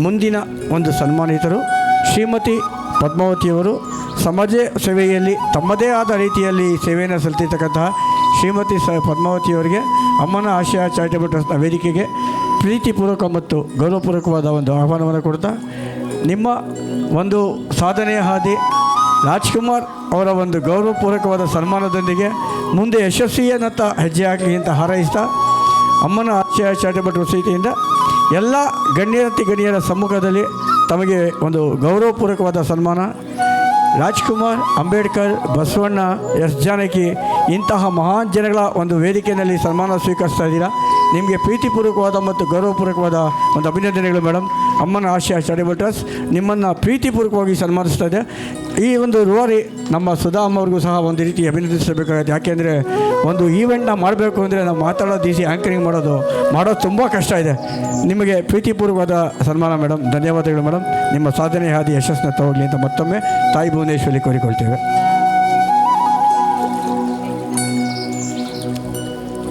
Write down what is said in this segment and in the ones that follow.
ಮುಂದಿನ ಒಂದು ಸನ್ಮಾನಿತರು ಶ್ರೀಮತಿ ಪದ್ಮಾವತಿಯವರು ಸಮಾಜ ಸೇವೆಯಲ್ಲಿ ತಮ್ಮದೇ ಆದ ರೀತಿಯಲ್ಲಿ ಸೇವೆಯನ್ನು ಸಲ್ಲಿಸತಕ್ಕಂತಹ ಶ್ರೀಮತಿ ಪದ್ಮಾವತಿಯವರಿಗೆ ಅಮ್ಮನ ಆಶಯ ಚಾರಿಟೇಬಲ್ ಟ್ರಸ್ಟ್ನ ವೇದಿಕೆಗೆ ಪ್ರೀತಿಪೂರ್ವಕ ಮತ್ತು ಗೌರವಪೂರ್ವಕವಾದ ಒಂದು ಆಹ್ವಾನವನ್ನು ಕೊಡ್ತಾ, ನಿಮ್ಮ ಒಂದು ಸಾಧನೆಯ ಹಾದಿ ರಾಜ್ಕುಮಾರ್ ಅವರ ಒಂದು ಗೌರವಪೂರ್ವಕವಾದ ಸನ್ಮಾನದೊಂದಿಗೆ ಮುಂದೆ ಯಶಸ್ವಿಯನ್ನತ್ತ ಹೆಜ್ಜೆ ಆಗಲಿ ಅಂತ ಹಾರೈಸ್ತಾ, ಅಮ್ಮನ ಆಶಯ ಚಾರಿಟೇಬಲ್ ಟ್ರಸ್ಟ್ ವತಿಯಿಂದ ಎಲ್ಲ ಗಣ್ಯರ ಸಮ್ಮುಖದಲ್ಲಿ ತಮಗೆ ಒಂದು ಗೌರವಪೂರ್ವಕವಾದ ಸನ್ಮಾನ. ರಾಜ್ಕುಮಾರ್, ಅಂಬೇಡ್ಕರ್, ಬಸವಣ್ಣ, ಎಸ್ ಜಾನಕಿ ಇಂತಹ ಮಹಾನ್ ಜನಗಳ ಒಂದು ವೇದಿಕೆಯಲ್ಲಿ ಸನ್ಮಾನ ಸ್ವೀಕರಿಸ್ತಾ ಇದ್ದೀರಾ. ನಿಮಗೆ ಪ್ರೀತಿಪೂರ್ವಕವಾದ ಮತ್ತು ಗೌರವಪೂರ್ವಕವಾದ ಒಂದು ಅಭಿನಂದನೆಗಳು ಮೇಡಮ್. ಅಮ್ಮನ ಆಶಯ ಚಾರಿಟೇಬಲ್ ಟ್ರಸ್ಟ್ ನಿಮ್ಮನ್ನು ಪ್ರೀತಿಪೂರ್ವಕವಾಗಿ ಸನ್ಮಾನಿಸ್ತಾ ಇದೆ. ಈ ಒಂದು ರೂವಾರಿ ನಮ್ಮ ಸುಧಾ ಅಮ್ಮವ್ರಿಗೂ ಸಹ ಒಂದು ರೀತಿ ಅಭಿನಂದಿಸಬೇಕಾಗುತ್ತೆ. ಯಾಕೆಂದರೆ ಒಂದು ಈವೆಂಟ್ನ ಮಾಡಬೇಕು ಅಂದರೆ ನಾವು ಮಾತಾಡೋದು ಈಸಿ, ಆ್ಯಂಕರಿಂಗ್ ಮಾಡೋದು ತುಂಬ ಕಷ್ಟ ಇದೆ. ನಿಮಗೆ ಪ್ರೀತಿಪೂರ್ವಕವಾದ ಸನ್ಮಾನ ಮೇಡಮ್. ಧನ್ಯವಾದಗಳು ಮೇಡಮ್. ನಿಮ್ಮ ಸಾಧನೆ ಹಾದಿ ಯಶಸ್ಸನ್ನು ತಗೋಗಲಿ ಅಂತ ಮತ್ತೊಮ್ಮೆ ತಾಯಿ ಭುವನೇಶ್ವರಿ ಕೋರಿಕೊಳ್ತೇವೆ.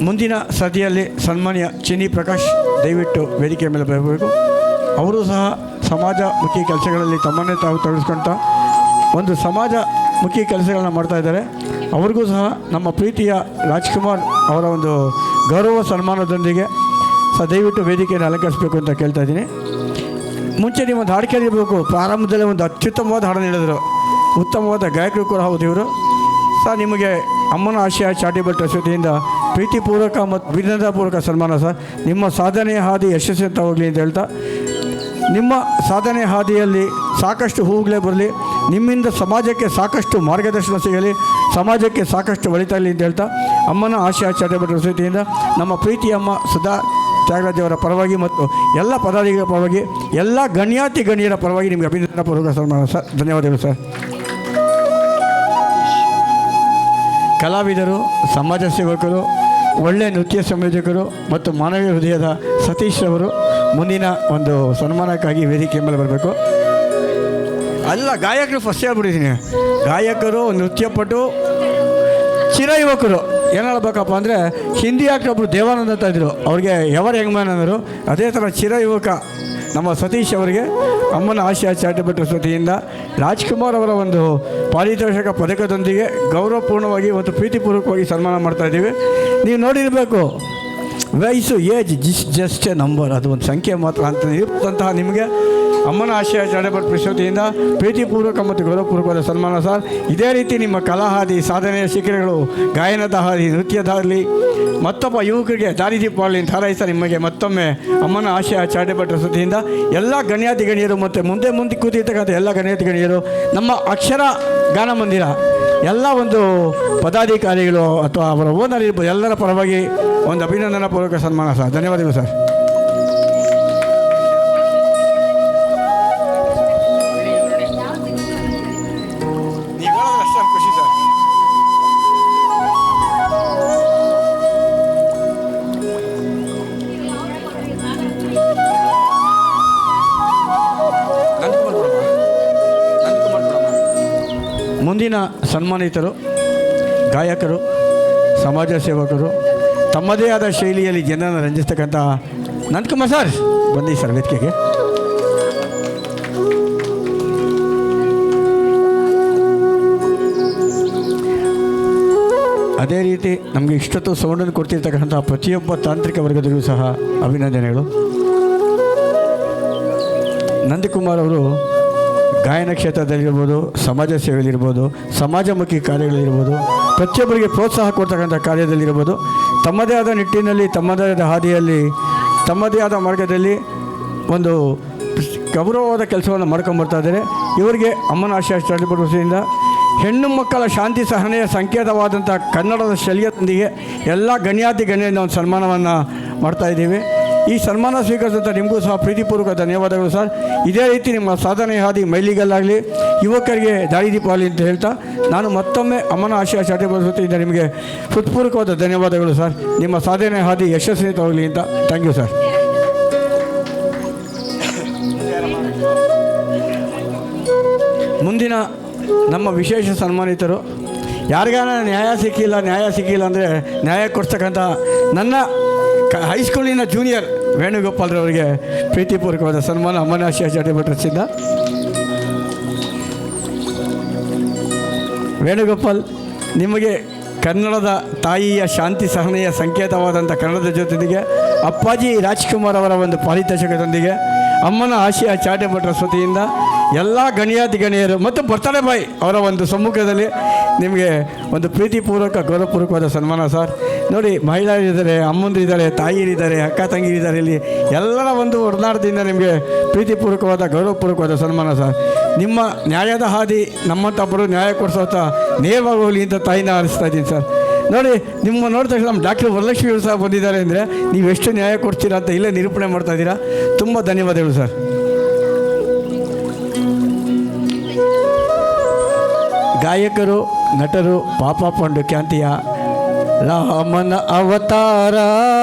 ಮುಂದಿನ ಸದಿಯಲ್ಲಿ ಸನ್ಮಾನ್ಯ ಚಿನ್ನಿ ಪ್ರಕಾಶ್ ದಯವಿಟ್ಟು ವೇದಿಕೆ ಮೇಲೆ ಬರಬೇಕು. ಅವರು ಸಹ ಸಮಾಜಮುಖಿ ಕೆಲಸಗಳಲ್ಲಿ ತಮ್ಮನ್ನೇ ತಾವು ತೊಡಗಿಸ್ಕೊಳ್ತಾ ಒಂದು ಸಮಾಜಮುಖಿ ಕೆಲಸಗಳನ್ನ ಮಾಡ್ತಾ ಇದ್ದಾರೆ. ಅವ್ರಿಗೂ ಸಹ ನಮ್ಮ ಪ್ರೀತಿಯ ರಾಜ್ಕುಮಾರ್ ಅವರ ಒಂದು ಗೌರವ ಸನ್ಮಾನದೊಂದಿಗೆ ದಯವಿಟ್ಟು ವೇದಿಕೆಯನ್ನು ಅಲಂಕರಿಸಬೇಕು ಅಂತ ಕೇಳ್ತಾ ಇದ್ದೀನಿ. ಮುಂಚೆ ನೀವು ಒಂದು ಹಾಡು ಕೇಳಿರಬೇಕು. ಪ್ರಾರಂಭದಲ್ಲೇ ಒಂದು ಅತ್ಯುತ್ತಮವಾದ ಹಾಡನ್ನು ಹೇಳಿದರು. ಉತ್ತಮವಾದ ಗಾಯಕರು ಕೂಡ ಹೌದು ಇವರು. ನಿಮಗೆ ಅಮ್ಮನ ಆಶಯ ಚಾರಿಟೇಬಲ್ ಟ್ರಸ್ಟ್ ವತಿಯಿಂದ ಪ್ರೀತಿಪೂರ್ವಕ ಮತ್ತು ಅಭಿನಂದನಾಪೂರ್ವಕ ಸನ್ಮಾನ ಸರ್. ನಿಮ್ಮ ಸಾಧನೆಯ ಹಾದಿ ಯಶಸ್ವಿತ ಹೋಗಲಿ ಅಂತ ಹೇಳ್ತಾ, ನಿಮ್ಮ ಸಾಧನೆ ಹಾದಿಯಲ್ಲಿ ಸಾಕಷ್ಟು ಹೂವುಗಳೇ ಬರಲಿ, ನಿಮ್ಮಿಂದ ಸಮಾಜಕ್ಕೆ ಸಾಕಷ್ಟು ಮಾರ್ಗದರ್ಶನ ಸಿಗಲಿ, ಸಮಾಜಕ್ಕೆ ಸಾಕಷ್ಟು ಒಳಿತಾಗಲಿ ಅಂತ ಹೇಳ್ತಾ, ಅಮ್ಮನ ಆಶಯ ಚಾರಿಟೇಬಲ್ ಟ್ರಸ್ಟ್ ವತಿಯಿಂದ ನಮ್ಮ ಪ್ರೀತಿ ಅಮ್ಮ ಸುಧಾ ತ್ಯಾಗರಾಜವರ ಪರವಾಗಿ ಮತ್ತು ಎಲ್ಲ ಪದಾಧಿಕಾರಿಗಳ ಪರವಾಗಿ ಎಲ್ಲ ಗಣ್ಯರ ಪರವಾಗಿ ನಿಮಗೆ ಅಭಿನಂದನಾಪೂರ್ವಕ ಸನ್ಮಾನ ಸರ್. ಧನ್ಯವಾದಗಳು ಸರ್. ಕಲಾವಿದರು, ಸಮಾಜ ಸೇವಕರು, ಒಳ್ಳೆಯ ನೃತ್ಯ ಸಂಯೋಜಕರು ಮತ್ತು ಮಾನವೀಯ ಹೃದಯದ ಸತೀಶ್ ಅವರು ಮುಂದಿನ ಒಂದು ಸನ್ಮಾನಕ್ಕಾಗಿ ವೇದಿಕೆ ಮೇಲೆ ಬರಬೇಕು. ಅಲ್ಲ, ಗಾಯಕರು ಫಸ್ಟ್ ಹೇಳ್ಬಿಟ್ಟಿದ್ದೀನಿ. ಗಾಯಕರು, ನೃತ್ಯಪಟು, ಚಿರಯುವಕರು ಏನು ಹೇಳ್ಬೇಕಪ್ಪ ಅಂದರೆ, ಹಿಂದಿ ಆಕ್ಟರ್ ಒಬ್ಬರು ದೇವಾನಂದ ಅಂತ ಇದ್ದರು, ಅವ್ರಿಗೆ ಎವರ್ ಯಂಗ್ ಮ್ಯಾನ್ ಅಂದರು. ಅದೇ ಥರ ಚಿರಯುವಕ ನಮ್ಮ ಸತೀಶ್ ಅವರಿಗೆ ಅಮ್ಮನ ಆಶಯ ಚಾರಿಟೇಬಲ್ ಟ್ರಸ್ಟ್ ವತಿಯಿಂದ ರಾಜ್ಕುಮಾರ್ ಅವರ ಒಂದು ಪಾರಿತೋಷಕ ಪದಕದೊಂದಿಗೆ ಗೌರವಪೂರ್ಣವಾಗಿ ಮತ್ತು ಪ್ರೀತಿಪೂರ್ವಕವಾಗಿ ಸನ್ಮಾನ ಮಾಡ್ತಾಯಿದ್ದೀವಿ. ನೀವು ನೋಡಿರಬೇಕು, ವಯಸ್ಸು ಏಜ್ ಜಸ್ಟ್ ಎ ನಂಬರ್, ಅದು ಒಂದು ಸಂಖ್ಯೆ ಮಾತ್ರ ಅಂತ ಇರುವಂತಹ ನಿಮಗೆ ಅಮ್ಮನ ಆಶಯ ಚಾರಿಟೇಬಲ್ ಟ್ರಸ್ಟ್ ವತಿಯಿಂದ ಪ್ರೀತಿಪೂರ್ವಕ ಮತ್ತು ಗೌರವಪೂರ್ವಕವಾದ ಸನ್ಮಾನ ಸರ್. ಇದೇ ರೀತಿ ನಿಮ್ಮ ಕಲಾ ಹಾದಿ, ಸಾಧನೆಯ ಶಿಖರಗಳು, ಗಾಯನದ ಹಾದಿ, ನೃತ್ಯದಾಗಲಿ ಮತ್ತೊಬ್ಬ ಯುವಕರಿಗೆ ದಾರಿದೀಪವಾಗಲಿ ಅಂತ ಹಾರೈಸ ನಿಮಗೆ ಮತ್ತೊಮ್ಮೆ ಅಮ್ಮನ ಆಶಯ ಚಾರಿಟೇಬಲ್ ಟ್ರಸ್ಟ್ ವತಿಯಿಂದ ಎಲ್ಲ ಗಣ್ಯರು ಮತ್ತು ಮುಂದೆ ಕೂತಿರ್ತಕ್ಕಂಥ ಎಲ್ಲ ಗಣ್ಯರು, ನಮ್ಮ ಅಕ್ಷರ ಗಾನ ಮಂದಿರ ಎಲ್ಲ ಒಂದು ಪದಾಧಿಕಾರಿಗಳು ಅಥವಾ ಅವರ ಓನರ್ ಇರ್ಬೋದು, ಎಲ್ಲರ ಪರವಾಗಿ ಒಂದು ಅಭಿನಂದನಾಪೂರ್ವಕ ಸನ್ಮಾನ ಸರ್. ಧನ್ಯವಾದಗಳು ಸರ್. ಖುಷಿ ಸರ್. ಮುಂದಿನ ಸನ್ಮಾನಿತರು ಗಾಯಕರು, ಸಮಾಜ ಸೇವಕರು, ತಮ್ಮದೇ ಆದ ಶೈಲಿಯಲ್ಲಿ ಜನರನ್ನು ರಂಜಿಸ್ತಕ್ಕಂಥ ನಂದಕುಮಾರ್ ಸರ್ ಬನ್ನಿ ಸರ್ ವೇದಿಕೆಗೆ. ಅದೇ ರೀತಿ ನಮಗೆ ಇಷ್ಟೊತ್ತು ಸೌಂಡನ್ನು ಕೊಡ್ತಿರ್ತಕ್ಕಂಥ ಪ್ರತಿಯೊಬ್ಬ ತಾಂತ್ರಿಕ ವರ್ಗದಲ್ಲೂ ಸಹ ಅಭಿನಂದನೆಗಳು. ನಂದಕುಮಾರ್ ಅವರು ಗಾಯನ ಕ್ಷೇತ್ರದಲ್ಲಿರ್ಬೋದು, ಸಮಾಜ ಸೇವೆಯಲ್ಲಿರ್ಬೋದು, ಸಮಾಜಮುಖಿ ಕಾರ್ಯಗಳಿರ್ಬೋದು, ಪ್ರತಿಯೊಬ್ಬರಿಗೆ ಪ್ರೋತ್ಸಾಹ ಕೊಡ್ತಕ್ಕಂಥ ಕಾರ್ಯದಲ್ಲಿರ್ಬೋದು, ತಮ್ಮದೇ ಆದ ನಿಟ್ಟಿನಲ್ಲಿ, ತಮ್ಮದೇ ಆದ ಹಾದಿಯಲ್ಲಿ, ತಮ್ಮದೇ ಆದ ಮಾರ್ಗದಲ್ಲಿ ಒಂದು ಗೌರವವಾದ ಕೆಲಸವನ್ನು ಮಾಡ್ಕೊಂಬರ್ತಾ ಇದ್ದಾರೆ. ಇವರಿಗೆ ಅಮ್ಮನ ಆಶಯ ಚಾರಿಟೇಬಲ್ ಟ್ರಸ್ಟಿಂದ ಹೆಣ್ಣು ಮಕ್ಕಳ ಶಾಂತಿ ಸಹನೆಯ ಸಂಕೇತವಾದಂಥ ಕನ್ನಡದ ಶೈಲಿಯೊಂದಿಗೆ ಎಲ್ಲ ಗಣ್ಯರಿಂದ ಒಂದು ಸನ್ಮಾನವನ್ನು ಮಾಡ್ತಾಯಿದ್ದೀವಿ. ಈ ಸನ್ಮಾನ ಸ್ವೀಕರಿಸಿದಂಥ ನಿಮಗೂ ಸಹ ಪ್ರೀತಿಪೂರ್ವಕ ಧನ್ಯವಾದಗಳು ಸರ್. ಇದೇ ರೀತಿ ನಿಮ್ಮ ಸಾಧನೆ ಹಾದಿ ಮೈಲಿಗಲ್ಲಾಗಲಿ, ಯುವಕರಿಗೆ ದಾರಿದೀಪವಾಗಲಿ ಅಂತ ಹೇಳ್ತಾ, ನಾನು ಮತ್ತೊಮ್ಮೆ ಅಮ್ಮನ ಆಶಯ ಚಾರಿಟೇಬಲ್ ವತಿಯಿಂದ ನಿಮಗೆ ಹೃತ್ಪೂರ್ವಕವಾದ ಧನ್ಯವಾದಗಳು ಸರ್. ನಿಮ್ಮ ಸಾಧನೆ ಹಾದಿ ಯಶಸ್ವಿತವಾಗಲಿ ಅಂತ. Thank you sir. ಮುಂದಿನ ನಮ್ಮ ವಿಶೇಷ ಸನ್ಮಾನಿತರು, ಯಾರಿಗಾನ ನ್ಯಾಯ ಸಿಕ್ಕಿಲ್ಲ ಅಂದರೆ ನ್ಯಾಯ ಕೊಡ್ತಕ್ಕಂಥ ನನ್ನ ಹೈಸ್ಕೂಲಿನ ಜೂನಿಯರ್ ವೇಣುಗೋಪಾಲ್ರವರಿಗೆ ಪ್ರೀತಿಪೂರ್ವಕವಾದ ಸನ್ಮಾನ ಅಮ್ಮನ ಆಶೀರ್ವಾದ ಭಟ್ರಸಿಂದ. ವೇಣುಗೋಪಾಲ್, ನಿಮಗೆ ಕನ್ನಡದ ತಾಯಿಯ ಶಾಂತಿ ಸಹನೆಯ ಸಂಕೇತವಾದಂಥ ಕನ್ನಡದ ಜೊತೆಗೆ ಅಪ್ಪಾಜಿ ರಾಜ್ಕುಮಾರ್ ಅವರ ಒಂದು ಪಾರಿತೋಷಕದೊಂದಿಗೆ ಅಮ್ಮನ ಆಶಯ ಚಾಟೆ ಭಟ್ರ ವತಿಯಿಂದ ಎಲ್ಲ ಗಣ್ಯಾತಿ ಗಣ್ಯರು ಮತ್ತು ಬರ್ತಡೇ ಬಾಯ್ ಅವರ ಒಂದು ಸಮ್ಮುಖದಲ್ಲಿ ನಿಮಗೆ ಒಂದು ಪ್ರೀತಿಪೂರ್ವಕ ಗೌರವಪೂರ್ವಕವಾದ ಸನ್ಮಾನ ಸರ್. ನೋಡಿ, ಮಹಿಳೆಯರಿದ್ದಾರೆ, ಅಮ್ಮಂದಿರಿದ್ದಾರೆ, ತಾಯಿಯರಿದ್ದಾರೆ, ಅಕ್ಕ ತಂಗಿರಿದ್ದಾರೆ, ಇಲ್ಲಿ ಎಲ್ಲರ ಒಂದು ಒಡನಾಟದಿಂದ ನಿಮಗೆ ಪ್ರೀತಿಪೂರ್ವಕವಾದ ಗೌರವಪೂರ್ವಕವಾದ ಸನ್ಮಾನ ಸರ್. ನಿಮ್ಮ ನ್ಯಾಯದ ಹಾದಿ ನಮ್ಮಂತೊಬ್ಬರು ನ್ಯಾಯ ಕೊಡಿಸೋತ ನೇರವಾಗಿ ಹೋಗಲಿ ಅಂತ ತಾಯಿನ ಹಾರಿಸ್ತಾ ಇದ್ದೀನಿ ಸರ್. ನೋಡಿ, ನಿಮ್ಮ ನೋಡಿದ ತಕ್ಷಣ ನಮ್ಮ ಡಾಕ್ಟರ್ ವರಲಕ್ಷ್ಮಿ ಅವರು ಸಹ ಬಂದಿದ್ದಾರೆ ಅಂದರೆ ನೀವು ಎಷ್ಟು ನ್ಯಾಯ ಕೊಡ್ತೀರಾ ಅಂತ ಇಲ್ಲೇ ನಿರೂಪಣೆ ಮಾಡ್ತಾ ಇದ್ದೀರಾ. ತುಂಬ ಧನ್ಯವಾದಗಳು ಸರ್. ಗಾಯಕರು, ನಟರು, ಪಾಪ ಪಂಡು ಖ್ಯಾತಿಯ ರಾಮನ ಅವತಾರ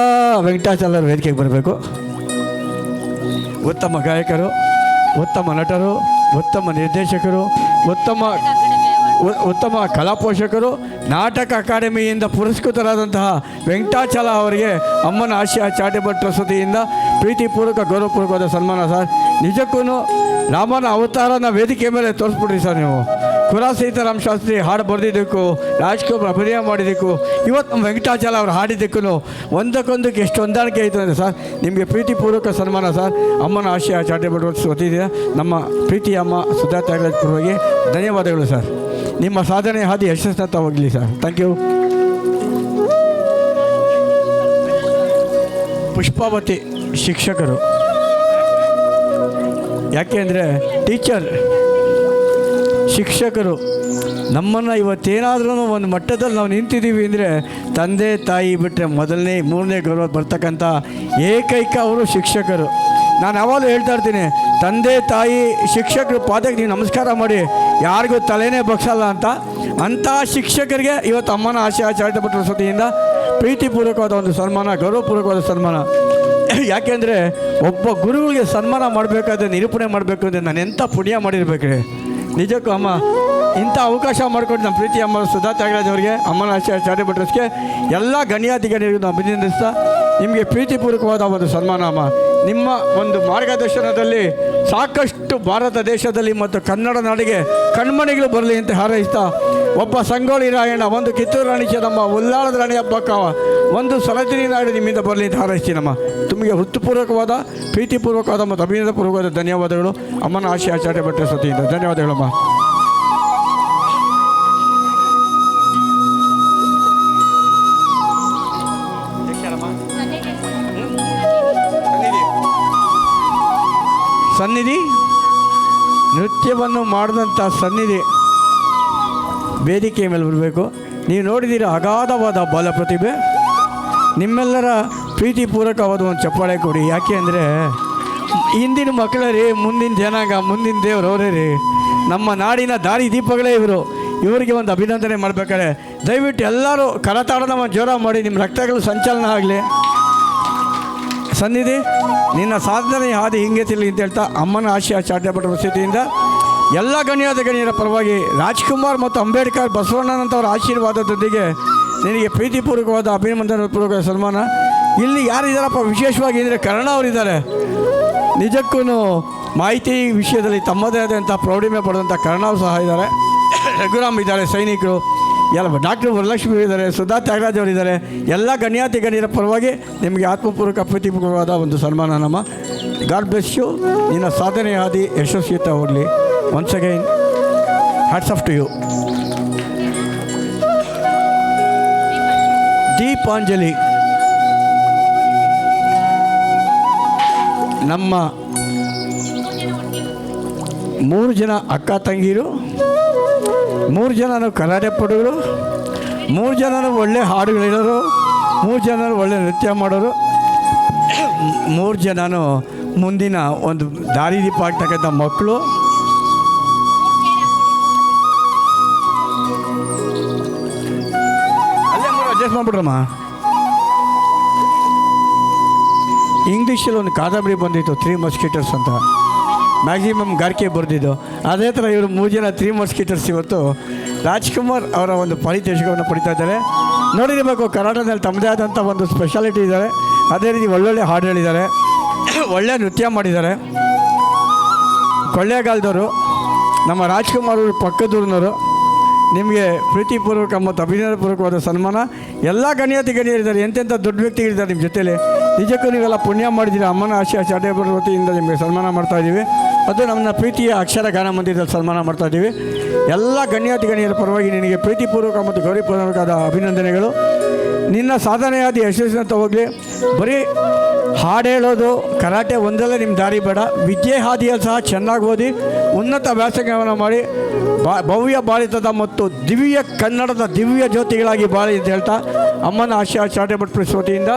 ವೆಂಕಟಾಚಲರು ವೇದಿಕೆಗೆ ಬರಬೇಕು. ಉತ್ತಮ ಗಾಯಕರು, ಉತ್ತಮ ನಟರು, ಉತ್ತಮ ನಿರ್ದೇಶಕರು, ಉತ್ತಮ ಕಲಾ ಪೋಷಕರು, ನಾಟಕ ಅಕಾಡೆಮಿಯಿಂದ ಪುರಸ್ಕೃತರಾದಂತಹ ವೆಂಕಟಾಚಲ ಅವರಿಗೆ ಅಮ್ಮನ ಆಶಯ ಚಾಟೆ ಭಟ್ರ ವತಿಯಿಂದ ಪ್ರೀತಿಪೂರ್ವಕ ಗೌರವಪೂರ್ವಕವಾದ ಸನ್ಮಾನ ಸರ್. ನಿಜಕ್ಕೂ ರಾಮನ ಅವತಾರನ ವೇದಿಕೆ ಮೇಲೆ ತೋರಿಸ್ಬಿಡ್ರಿ ಸರ್. ನೀವು ಕುರಾ ಸೀತಾರಾಮ್ ಶಾಸ್ತ್ರಿ ಹಾಡು ಬರೆದಿದ್ದಕ್ಕೂ, ರಾಜ್ಕುಮಾರ್ ಅಭಿನಯ ಮಾಡಿದ್ದಕ್ಕೂ, ಇವತ್ತು ನಮ್ಮ ವೆಂಕಟಾಚಲ ಅವರು ಹಾಡಿದ್ದಕ್ಕೂ ಒಂದಕ್ಕೊಂದಕ್ಕೆ ಎಷ್ಟು ಹೊಂದಾಣಿಕೆ ಆಯಿತು ಅಂದರೆ ಸರ್, ನಿಮಗೆ ಪ್ರೀತಿಪೂರ್ವಕ ಸನ್ಮಾನ ಸರ್. ಅಮ್ಮನ ಆಶಯ ಚಾಟೆ ಭಟ್ರ ವತಿಯಿಂದ ನಮ್ಮ ಪ್ರೀತಿಯ ಅಮ್ಮ ಸುಧಾ ತ್ಯಾಗರಾಜ್ ಪರವಾಗಿ ಧನ್ಯವಾದಗಳು ಸರ್. ನಿಮ್ಮ ಸಾಧನೆ ಹಾದಿ ಯಶಸ್ಸತ್ತ ಹೋಗಲಿ ಸರ್. Thank you. ಪುಷ್ಪಾವತಿ ಶಿಕ್ಷಕರು, ಯಾಕೆ ಅಂದರೆ ಶಿಕ್ಷಕರು ನಮ್ಮನ್ನು ಇವತ್ತೇನಾದ್ರೂ ಒಂದು ಮಟ್ಟದಲ್ಲಿ ನಾವು ನಿಂತಿದ್ದೀವಿ ಅಂದರೆ ತಂದೆ ತಾಯಿ ಬಿಟ್ಟರೆ ಮೊದಲನೇ ಮೂರನೇ ಗೌರವ ಬರ್ತಕ್ಕಂಥ ಏಕೈಕ ಅವರು ಶಿಕ್ಷಕರು. ನಾನು ಯಾವಾಗಲೂ ಹೇಳ್ತಾ ಇರ್ತೀನಿ, ತಂದೆ ತಾಯಿ ಶಿಕ್ಷಕರು ಪಾದಕ್ಕೆ ನೀವು ನಮಸ್ಕಾರ ಮಾಡಿ, ಯಾರಿಗೂ ತಲೆನೇ ಬಗ್ಸಲ್ಲ ಅಂತ. ಅಂಥ ಶಿಕ್ಷಕರಿಗೆ ಇವತ್ತು ಅಮ್ಮನ ಆಶಯ ಚಾರಿಟಬಲ್ ಭಟ್ರ ವತಿಯಿಂದ ಪ್ರೀತಿಪೂರ್ವಕವಾದ ಒಂದು ಸನ್ಮಾನ, ಗೌರವಪೂರ್ವಕವಾದ ಸನ್ಮಾನ. ಯಾಕೆಂದರೆ ಒಬ್ಬ ಗುರುಗಳಿಗೆ ಸನ್ಮಾನ ಮಾಡಬೇಕಾದ್ರೆ, ನಿರೂಪಣೆ ಮಾಡಬೇಕು ಅಂದರೆ ನಾನು ಎಂಥ ಪುಣ್ಯ ಮಾಡಿರ್ಬೇಕ್ರಿ. ನಿಜಕ್ಕೂ ಅಮ್ಮ ಇಂಥ ಅವಕಾಶ ಮಾಡಿಕೊಟ್ಟು ನಮ್ಮ ಪ್ರೀತಿ ಅಮ್ಮ ಸುಧಾ ತ್ಯಾಗರಾಜ್ ಅವರಿಗೆ, ಅಮ್ಮನ ಆಶಯ ಚಾರಿಟಬಲ್ ಭಟ್ರಸ್ಗೆ ಎಲ್ಲ ಗಣ್ಯಾತಿ ಗಣ್ಯರಿಗೂ ನಾವು ಅಭಿನಂದಿಸ್ತಾ ನಿಮಗೆ ಪ್ರೀತಿಪೂರ್ವಕವಾದ ಒಂದು ಸನ್ಮಾನ ಅಮ್ಮ. ನಿಮ್ಮ ಒಂದು ಮಾರ್ಗದರ್ಶನದಲ್ಲಿ ಸಾಕಷ್ಟು ಭಾರತ ದೇಶದಲ್ಲಿ ಮತ್ತು ಕನ್ನಡ ನಾಡಿಗೆ ಕಣ್ಮಣಿಗಳು ಬರಲಿ ಅಂತ ಹಾರೈಸ್ತಾ, ಒಬ್ಬ ಸಂಗೊಳ್ಳಿ ರಾಯಣ್ಣ, ಒಂದು ಕಿತ್ತೂರು ರಾಣಿ ಚೆನ್ನಮ್ಮ, ಉಲ್ಲಾಳದ ರಾಣಿ ಹಬ್ಬಕ್ಕ, ಒಂದು ಸರದಿನಿ ನಾಡು ನಿಮ್ಮಿಂದ ಬರಲಿ ಅಂತ ಹಾರೈಸ್ತೀನಮ್ಮ. ನಿಮಗೆ ಹೃತ್ಪೂರ್ವಕವಾದ, ಪ್ರೀತಿಪೂರ್ವಕವಾದ ಮತ್ತು ಅಭಿನಂದಪೂರ್ವಕವಾದ ಧನ್ಯವಾದಗಳು ಅಮ್ಮನ ಆಶಯ ಚಾಟೆ ಭಟ್ರ ವತಿಯಿಂದ. ಧನ್ಯವಾದಗಳಮ್ಮ. ಸನ್ನಿಧಿ ನೃತ್ಯವನ್ನು ಮಾಡಿದಂಥ ಸನ್ನಿಧಿ ವೇದಿಕೆಯ ಮೇಲೆ ಬರಬೇಕು. ನೀವು ನೋಡಿದ್ದೀರ ಅಗಾಧವಾದ ಬಾಲ ಪ್ರತಿಭೆ. ನಿಮ್ಮೆಲ್ಲರ ಪ್ರೀತಿಪೂರ್ವಕವಾದ ಒಂದು ಚಪ್ಪಾಳೆ ಕೊಡಿ. ಯಾಕೆ ಅಂದರೆ ಇಂದಿನ ಮಕ್ಕಳೇ ರೀ ಮುಂದಿನ ಜನಾಂಗ, ಮುಂದಿನ ದೇವರು ಅವರೇ ರೀ. ನಮ್ಮ ನಾಡಿನ ದಾರಿ ದೀಪಗಳೇ ಇವರು. ಇವರಿಗೆ ಒಂದು ಅಭಿನಂದನೆ ಮಾಡಬೇಕಾದ್ರೆ ದಯವಿಟ್ಟು ಎಲ್ಲರೂ ಕರತಾಡನ ಜೋರ ಮಾಡಿ, ನಿಮ್ಮ ರಕ್ತಗಳು ಸಂಚಲನ ಆಗಲಿ. ಸನ್ನಿಧಿ, ನಿನ್ನ ಸಾಧನೆ ಹಾದಿ ಹಿಂಗೆ ತಿಳಿ ಅಂತ ಹೇಳ್ತಾ ಅಮ್ಮನ ಆಶಯ ಚಾಟೆ ಭಟ್ರ ವತಿಯಿಂದ ಎಲ್ಲ ಗಣ್ಯರ ಪರವಾಗಿ ರಾಜ್ಕುಮಾರ್ ಮತ್ತು ಅಂಬೇಡ್ಕರ್ ಬಸವಣ್ಣನಂಥವ್ರ ಆಶೀರ್ವಾದದೊಂದಿಗೆ ನಿನಗೆ ಪ್ರೀತಿಪೂರ್ವಕವಾದ ಅಭಿನಂದನಪೂರ್ವಕ ಸನ್ಮಾನ. ಇಲ್ಲಿ ಯಾರಿದ್ದಾರಪ್ಪ ವಿಶೇಷವಾಗಿ ಅಂದರೆ ಕರ್ಣ ಅವರಿದ್ದಾರೆ. ನಿಜಕ್ಕೂ ಮಾಹಿತಿ ವಿಷಯದಲ್ಲಿ ತಮ್ಮದೇ ಆದಂಥ ಪ್ರೌಢಿಮೆ ಪಡೆದಂಥ ಕರ್ಣ ಅವರು ಸಹ ಇದ್ದಾರೆ. ರಘುರಾಮ್ ಇದ್ದಾರೆ, ಸೈನಿಕರು ಎಲ್ಲ, ಡಾಕ್ಟರ್ ವರಲಕ್ಷ್ಮಿ ಇದ್ದಾರೆ, ಸುಧಾ ತ್ಯಾಗರಾಜ್ ಅವರಿದ್ದಾರೆ. ಎಲ್ಲ ಗಣ್ಯಾತಿ ಗಣ್ಯರ ಪರವಾಗಿ ನಿಮಗೆ ಆತ್ಮಪೂರ್ವಕ ಪ್ರೀತಿಪೂರ್ವಕವಾದ ಒಂದು ಸನ್ಮಾನ ನಮ್ಮ. God bless you. ನಿನ್ನ ಸಾಧನೆ ಹಾದಿ ಯಶಸ್ವಿತ ಹೋಗಲಿ. Once again hats off to you. Deepanjali ನಮ್ಮ 3 ಜನ ಅಕ್ಕ ತಂಗಿರು, 3 ಜನನು ಕರಾಟೆ ಪಟುಗಳು, 3 ಜನನು ಒಳ್ಳೆ ಹಾಡುಗಳಿರೋರು, 3 ಜನರು ಒಳ್ಳೆ ನೃತ್ಯ ಮಾಡೋರು, 3 ಜನನು ಮುಂದಿನ ಒಂದು ದಾರಿದೀಪ ಆಗ್ತಕ್ಕಂಥ ಮಕ್ಕಳು. ಅಲ್ಲೇ 3 ಅಡ್ಜಸ್ಟ್ ಮಾಡಿಬಿಡ್ರಮ್ಮ. ಇಂಗ್ಲೀಷಲ್ಲಿ ಒಂದು ಕಾದಂಬರಿ ಬಂದಿತ್ತು, 3 ಮಸ್ಕಿಟರ್ಸ್ ಅಂತ. ಮ್ಯಾಕ್ಸಿಮಮ್ ಗಾರ್ಕೆ ಬರೆದಿದ್ದು. ಅದೇ ಥರ ಇವರು 3 ಜನ 3 ಮಸ್ಕಿಟರ್ಸ್ ಇವತ್ತು ರಾಜ್ಕುಮಾರ್ ಅವರ ಒಂದು ಪಾರಿತೋಷಿಕವನ್ನು ಪಡಿತಾ ಇದ್ದಾರೆ. ನೋಡಿರಬೇಕು, ಕರ್ನಾಟಕದಲ್ಲಿ ತಮ್ಮದೇ ಆದಂಥ ಒಂದು ಸ್ಪೆಷಾಲಿಟಿ ಇದ್ದಾರೆ. ಅದೇ ರೀತಿ ಒಳ್ಳೊಳ್ಳೆ ಹಾಡು ಹೇಳಿದ್ದಾರೆ. ಒಳ್ಳೆಯ ನೃತ್ಯ ಮಾಡಿದ್ದಾರೆ. ಕೊಳ್ಳೇಗಾಲದವರು, ನಮ್ಮ ರಾಜ್ಕುಮಾರ್ ಅವರು ಪಕ್ಕದೂರಿನವರು. ನಿಮಗೆ ಪ್ರೀತಿಪೂರ್ವಕ ಮತ್ತು ಅಭಿನಂದನಪೂರ್ವಕವಾದ ಸನ್ಮಾನ. ಎಲ್ಲ ಗಣ್ಯರಿದ್ದಾರೆ, ಎಂತೆಂಥ ದೊಡ್ಡ ವ್ಯಕ್ತಿಗಳಿದ್ದಾರೆ ನಿಮ್ಮ ಜೊತೆಯಲ್ಲಿ. ನಿಜಕ್ಕೂ ನೀವೆಲ್ಲ ಪುಣ್ಯ ಮಾಡಿದ್ದೀರಿ. ಅಮ್ಮನ ಆಶಯ ಚಾಟೇಬರ್ ವತಿಯಿಂದ ನಿಮಗೆ ಸನ್ಮಾನ ಮಾಡ್ತಾಯಿದ್ದೀವಿ. ಅದು ನಮ್ಮ ಪ್ರೀತಿಯ ಅಕ್ಷರ ಗಾನ ಮಂದಿರದಲ್ಲಿ ಸನ್ಮಾನ ಮಾಡ್ತಾಯಿದ್ದೀವಿ. ಎಲ್ಲ ಗಣ್ಯರ ಪರವಾಗಿ ನಿನಗೆ ಪ್ರೀತಿಪೂರ್ವಕ ಮತ್ತು ಗೌರವಪೂರ್ವಕವಾದ ಅಭಿನಂದನೆಗಳು. ನಿನ್ನ ಸಾಧನೆಯಾದ ಯಶಸ್ಸಿನಂತ ಹೋಗಲಿ. ಬರೀ ಹಾಡು ಹೇಳೋದು, ಕರಾಟೆ ಒಂದಲ್ಲೇ ನಿಮ್ಮ ದಾರಿ ಬೇಡ. ವಿದ್ಯೆ ಹಾದಿಯಲ್ಲಿ ಸಹ ಚೆನ್ನಾಗಿ ಓದಿ ಉನ್ನತ ವ್ಯಾಸಂಗವನ್ನು ಮಾಡಿ ಭವ್ಯ ಬಾಳಿತದ ಮತ್ತು ದಿವ್ಯ ಕನ್ನಡದ ದಿವ್ಯ ಜ್ಯೋತಿಗಳಾಗಿ ಬಾಳಿ ಅಂತ ಹೇಳ್ತಾ ಅಮ್ಮನ ಆಶಯ ಚಾರಿಟೇಬಲ್ ಟ್ರಸ್ಟ್ ವತಿಯಿಂದ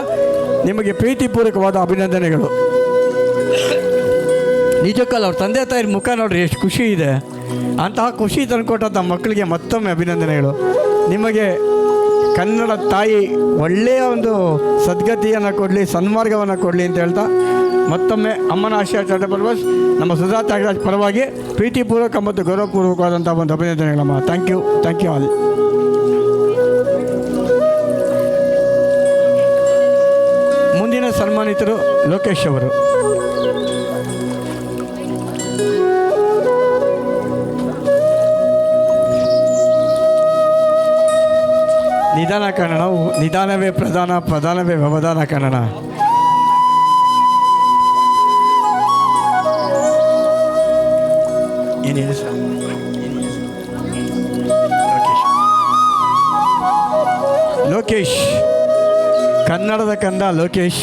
ನಿಮಗೆ ಪ್ರೀತಿಪೂರ್ವಕವಾದ ಅಭಿನಂದನೆಗಳು. ನಿಜಕ್ಕಲ್ಲ, ಅವ್ರ ತಂದೆ ತಾಯಿರ ಮುಖ ನೋಡ್ರಿ ಎಷ್ಟು ಖುಷಿ ಇದೆ. ಅಂತಹ ಖುಷಿ ತಂದುಕೊಟ್ಟಂಥ ಮಕ್ಕಳಿಗೆ ಮತ್ತೊಮ್ಮೆ ಅಭಿನಂದನೆಗಳು. ನಿಮಗೆ ಕನ್ನಡ ತಾಯಿ ಒಳ್ಳೆಯ ಒಂದು ಸದ್ಗತಿಯನ್ನು ಕೊಡಲಿ, ಸನ್ಮಾರ್ಗವನ್ನು ಕೊಡಲಿ ಅಂತ ಹೇಳ್ತಾ ಮತ್ತೊಮ್ಮೆ ಅಮ್ಮನ ಆಶಯ ಚಾರಿಟೇಬಲ್ ಟ್ರಸ್ಟ್ ನಮ್ಮ ಸುಧಾ ತ್ಯಾಗರಾಜ್ ಪರವಾಗಿ ಪ್ರೀತಿಪೂರ್ವಕ ಮತ್ತು ಗೌರವಪೂರ್ವಕವಾದಂಥ ಒಂದು ಅಭಿನಂದನೆಗಳಮ್ಮ. Thank you all. ಮುಂದಿನ ಸನ್ಮಾನಿತರು ಲೋಕೇಶ್ ಅವರು. ನಿಧಾನ ಕನ್ನಡ, ನಿಧಾನವೇ ಪ್ರಧಾನ, ಪ್ರಧಾನವೇ ವ್ಯವಧಾನ ಕನ್ನಡ. ಏನೇನು ಸರ್? ಲೋಕೇಶ್, ಕನ್ನಡದ ಕಂದ ಲೋಕೇಶ್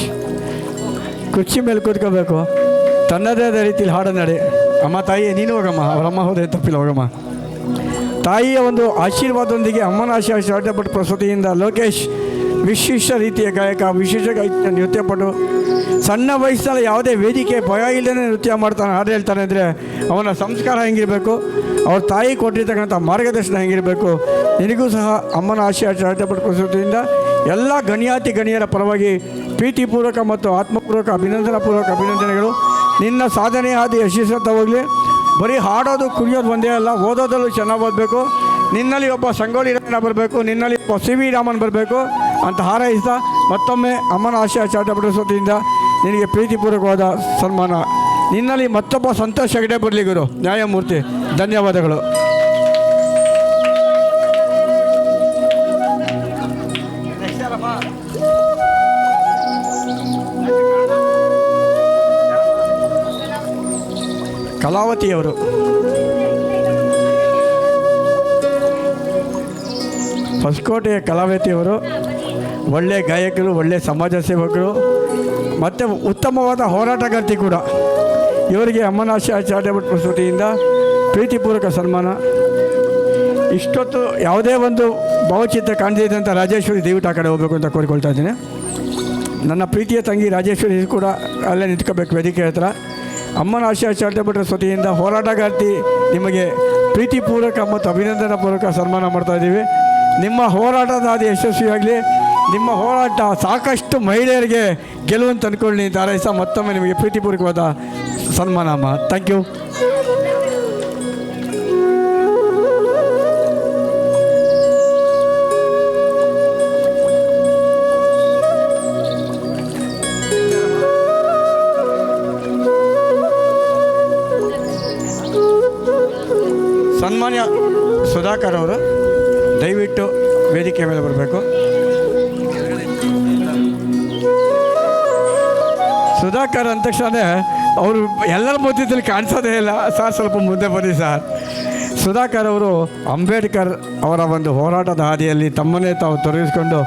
ಕುರ್ಚಿ ಮೇಲೆ ಕೂತ್ಕೋಬೇಕು. ತನ್ನದೇ ಆದ ರೀತಿಯಲ್ಲಿ ಹಾಡು ನಡೆ. ಅಮ್ಮ ತಾಯಿ ನೀನು ಹೋಗಮ್ಮ, ಅವರಮ್ಮ ಹೋದ್ರೆ ತಪ್ಪಿಲ್ಲ, ಹೋಗಮ್ಮ. ತಾಯಿಯ ಒಂದು ಆಶೀರ್ವಾದದೊಂದಿಗೆ ಅಮ್ಮನ ಆಶಯ ಚಾರಿಟೇಬಲ್ ಟ್ರಸ್ಟ್ ವತಿಯಿಂದ ಲೋಕೇಶ್ ವಿಶಿಷ್ಟ ರೀತಿಯ ಗಾಯಕ, ವಿಶೇಷ ನೃತ್ಯಪಟು. ಸಣ್ಣ ವಯಸ್ಸಲ್ಲಿ ಯಾವುದೇ ವೇದಿಕೆ ಭಯ ಇಲ್ಲದೇ ನೃತ್ಯ ಮಾಡ್ತಾನೆ, ಹಾಡು ಹೇಳ್ತಾನೆ ಅಂದರೆ ಅವನ ಸಂಸ್ಕಾರ ಹೆಂಗಿರಬೇಕು, ಅವ್ರ ತಾಯಿ ಕೊಟ್ಟಿರ್ತಕ್ಕಂಥ ಮಾರ್ಗದರ್ಶನ ಹೆಂಗಿರಬೇಕು. ನಿನಗೂ ಸಹ ಅಮ್ಮನ ಆಶಯ ಚಾರಿಟೇಬಲ್ ಟ್ರಸ್ಟ್ ವತಿಯಿಂದ ಎಲ್ಲ ಗಣ್ಯರ ಪರವಾಗಿ ಪ್ರೀತಿಪೂರ್ವಕ ಮತ್ತು ಆತ್ಮಪೂರ್ವಕ ಅಭಿನಂದನೆಗಳು. ನಿನ್ನ ಸಾಧನೆ ಆದ ಯಶಸ್ಸತ್ತ ಹೋಗಲಿ. ಬರೀ ಹಾಡೋದು ಕುಣಿಯೋದು ಒಂದೇ ಅಲ್ಲ, ಓದೋದಲ್ಲೂ ಚೆನ್ನಾಗಿ ಓದಬೇಕು. ನಿನ್ನಲ್ಲಿ ಒಬ್ಬ ಸಂಗೊಳ್ಳಿ ರಾಯಣ್ಣ ಬರಬೇಕು, ನಿನ್ನಲ್ಲಿ ಒಬ್ಬ ಸಿ ವಿ ರಾಮನ್ ಬರಬೇಕು ಅಂತ ಹಾರೈಸ್ತಾ ಮತ್ತೊಮ್ಮೆ ಅಮ್ಮನ ಆಶಯ ಚಾರಿಟೇಬಲ್ ಟ್ರಸ್ಟ್ ವತಿಯಿಂದ ನಿನಗೆ ಪ್ರೀತಿಪೂರ್ವಕವಾದ ಸನ್ಮಾನ. ನಿನ್ನಲ್ಲಿ ಮತ್ತೊಬ್ಬ ಸಂತೋಷ ಹೆಗಡೆ ಬರಲಿ ಗುರು ನ್ಯಾಯಮೂರ್ತಿ. ಧನ್ಯವಾದಗಳು. ಕಲಾವತಿಯವರು. ಹೊಸಕೋಟೆಯ ಕಲಾವತಿಯವರು ಒಳ್ಳೆಯ ಗಾಯಕರು, ಒಳ್ಳೆಯ ಸಮಾಜ ಸೇವಕರು ಮತ್ತು ಉತ್ತಮವಾದ ಹೋರಾಟಗಾರ್ತಿ ಕೂಡ. ಇವರಿಗೆ ಅಮ್ಮನ ಆಶಯ ಚಾರಿಟೇಬಲ್ ಟ್ರಸ್ಟ್ ವತಿಯಿಂದ ಪ್ರೀತಿಪೂರ್ವಕ ಸನ್ಮಾನ. ಇಷ್ಟೊತ್ತು ಯಾವುದೇ ಒಂದು ಭಾವಚಿತ್ರ ಕಾಣದಿದೆ ಅಂತ ರಾಜೇಶ್ವರಿ ದಯವಿಟ್ಟು ಆ ಕಡೆ ಹೋಗಬೇಕು ಅಂತ ಕೋರಿಕೊಳ್ತಾ ಇದ್ದೀನಿ. ನನ್ನ ಪ್ರೀತಿಯ ತಂಗಿ ರಾಜೇಶ್ವರಿ ಕೂಡ ಅಲ್ಲೇ ನಿಂತ್ಕೋಬೇಕು ವೇದಿಕೆ ಹತ್ರ. ಅಮ್ಮನ ಆಶಯ ಚಾರಿಟೇಬಲ್ ಟ್ರಸ್ಟ್ ವತಿಯಿಂದ ಹೋರಾಟಗಾರ್ತಿ ನಿಮಗೆ ಪ್ರೀತಿಪೂರ್ವಕ ಮತ್ತು ಅಭಿನಂದನಾಪೂರ್ವಕ ಸನ್ಮಾನ ಮಾಡ್ತಾಯಿದ್ದೀವಿ. ನಿಮ್ಮ ಹೋರಾಟದ ಹಾದಿ ಯಶಸ್ವಿಯಾಗಲಿ. ನಿಮ್ಮ ಹೋರಾಟ ಸಾಕಷ್ಟು ಮಹಿಳೆಯರಿಗೆ ಗೆಲುವನ್ನು ತಂದುಕೊಳ್ಳಿ ಅಂತ ಹಾರೈಸ ಮತ್ತೊಮ್ಮೆ ನಿಮಗೆ ಪ್ರೀತಿಪೂರ್ವಕವಾದ ಸನ್ಮಾನ ಅಮ್ಮ. Thank you. ಸನ್ಮಾನ್ಯ ಸುಧಾಕರ್ ಅವರು ದಯವಿಟ್ಟು ವೇದಿಕೆ ಮೇಲೆ ಬರಬೇಕು. ಸುಧಾಕರ್ ಅಂದ ತಕ್ಷಣ ಅವರು ಎಲ್ಲರ ಮಧ್ಯದಲ್ಲಿ ಕಾಣಿಸೋದೇ ಇಲ್ಲ. ಸರ್ ಸ್ವಲ್ಪ ಮುಂದೆ ಬನ್ನಿ ಸರ್. ಸುಧಾಕರ್ ಅವರು ಅಂಬೇಡ್ಕರ್ ಅವರ ಒಂದು ಹೋರಾಟದ ಹಾದಿಯಲ್ಲಿ ತಮ್ಮನ್ನೇ ತಾವು ತೊಡಗಿಸ್ಕೊಂಡು